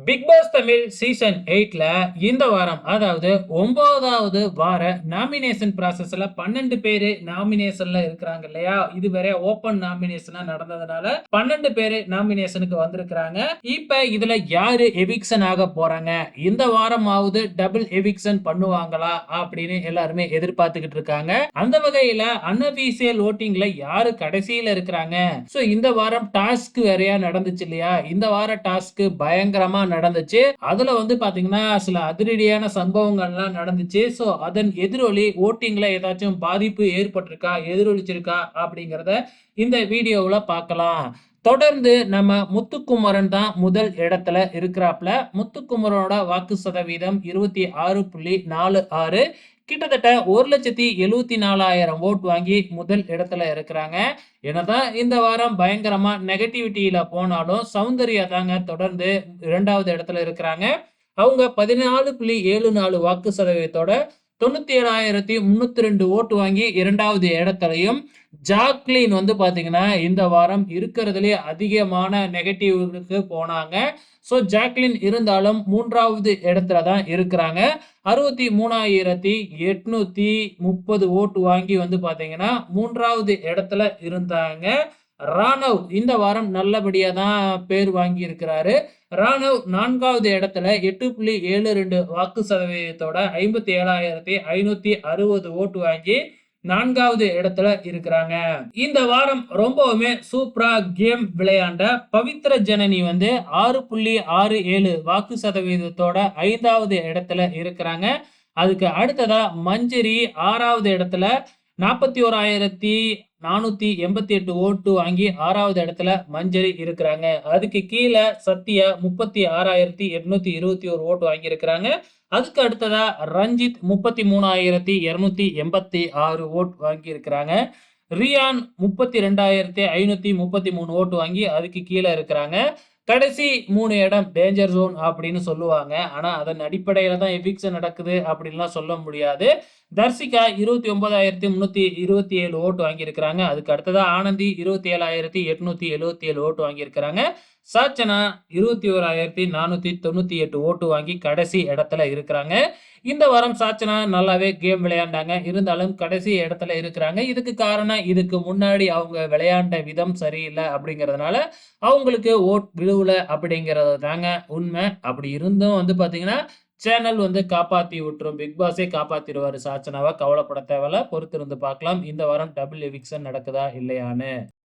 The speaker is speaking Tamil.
பிக் பாஸ் தமிழ் சீசன் 8ல இந்த வாரம் அதாவது 9வது வார நாமினேஷன் ப்ராசஸ்ல 12 பேரு நாமினேஷன்ல இருக்கிறாங்க இல்லையா? இதுவரை ஓப்பன் நாமினேஷனா நடந்ததுனால 12 பேரு நாமினேஷனுக்கு வந்திருக்கிறாங்க. இப்ப இதுல யாரு எவிக்ஷன் ஆக போறாங்க? இந்த வாரமாவது டபுள் எவிக்ஷன் பண்ணுவாங்களா? அப்படின்னு எல்லாருமே எதிர்பார்த்துக்கிட்டு இருக்காங்க. அந்த வகையில அன்அபிஷியல் வோட்டிங்ல யாரு கடைசியில இருக்கிறாங்க? சோ இந்த வாரம் டாஸ்க் வேறையா நடந்துச்சு இல்லையா? இந்த வார டாஸ்க் பயங்கரமா நடந்துச்சு. அதுல வந்து பாத்தீங்கன்னா சில அதிரடியான சம்பவங்கள்லாம் நடந்துச்சு. சோ அதன் எதிரொலி வோட்டிங்ல ஏதாச்சும் பாதிப்பு ஏற்பட்டிருக்கா, எதிரொலிச்சிருக்கா அப்படிங்கறத இந்த வீடியோவுல பார்க்கலாம். தொடர்ந்து நம்ம முத்துக்குமரன் தான் முதல் இடத்துல இருக்கிறாப்ல. முத்துக்குமரனோட வாக்கு சதவீதம் 26.46. கிட்டத்தட்ட 1,74,000 ஓட் வாங்கி முதல் இடத்துல இருக்கிறாங்க. என்னதான் இந்த வாரம் பயங்கரமா நெகட்டிவிட்டியில போனாலும் சௌந்தர்யா தாங்க தொடர்ந்து 2வது இடத்துல இருக்கிறாங்க. அவங்க 14.74 வாக்கு சதவீதத்தோட 97,302 ஓட்டு வாங்கி 2வது இடத்துலயும், ஜாக்லின் வந்து பாத்தீங்கன்னா இந்த வாரம் இருக்கிறதுலயே அதிகமான நெகட்டிவ்க்கு போனாங்க. சோ ஜாக்லின் இருந்தாலும் 3வது இடத்துல தான் இருக்கிறாங்க. 63,830 ஓட்டு வாங்கி வந்து பாத்தீங்கன்னா 3வது இடத்துல இருந்தாங்க. ராணவ் இந்த வாரம் நல்லபடியா தான் பேர் வாங்கி இருக்கிறாரு. ராணவ் 4வது இடத்துல 8.72 வாக்கு சதவீதத்தோட 57,560 ஓட்டு வாங்கி 4வது இடத்துல இருக்கிறாங்க. இந்த வாரம் ரொம்பவுமே சூப்பரா கேம் விளையாண்ட பவித்ர ஜனனி வந்து 6.67 வாக்கு சதவீதத்தோட 5வது இடத்துல இருக்கிறாங்க. அதுக்கு அடுத்ததா மஞ்சரி 6வது இடத்துல 41,488 ஓட்டு வாங்கி 6வது இடத்துல மஞ்சரி இருக்கிறாங்க. அதுக்கு கீழ சத்யா 36,821 ஓட்டு வாங்கி இருக்கிறாங்க. அதுக்கு அடுத்ததா ரஞ்சித் 33,286 ஓட் வாங்கி இருக்கிறாங்க. ரியான் 32,533 ஓட்டு வாங்கி அதுக்கு கீழ இருக்கிறாங்க. கடைசி 3 இடம் டேஞ்சர் ஜோன் அப்படின்னு சொல்லுவாங்க. ஆனா அதன் அடிப்படையில தான் எவிக்ஷன் நடக்குது அப்படின்லாம் சொல்ல முடியாது. தர்சிகா 29,327 ஓட்டு வாங்கியிருக்கிறாங்க. அதுக்கு அடுத்ததா ஆனந்தி 27,877 ஓட்டு வாங்கியிருக்கிறாங்க. சாச்சனா 21,498 ஓட்டு வாங்கி கடைசி இடத்துல இருக்கிறாங்க. இந்த வாரம் சாச்சனா நல்லாவே கேம் விளையாண்டாங்க. இருந்தாலும் கடைசி இடத்துல இருக்கிறாங்க. இதுக்கு காரணம் இதுக்கு முன்னாடி அவங்க விளையாண்ட விதம் சரியில்ல அப்படிங்கிறதுனால அவங்களுக்கு ஓட் விழுவல அப்படிங்கிறது தாங்க உண்மை. அப்படி இருந்தும் வந்து பாத்தீங்கன்னா சேனல் வந்து காப்பாத்தி விட்டுரும். பிக் பாஸே காப்பாத்திருவாரு சாச்சனாவ. கவலைப்பட தேவையில்ல. பொறுத்திருந்து பார்க்கலாம். இந்த வாரம் டபுள் எவிக்ஷன் நடக்குதா இல்லையான்னு.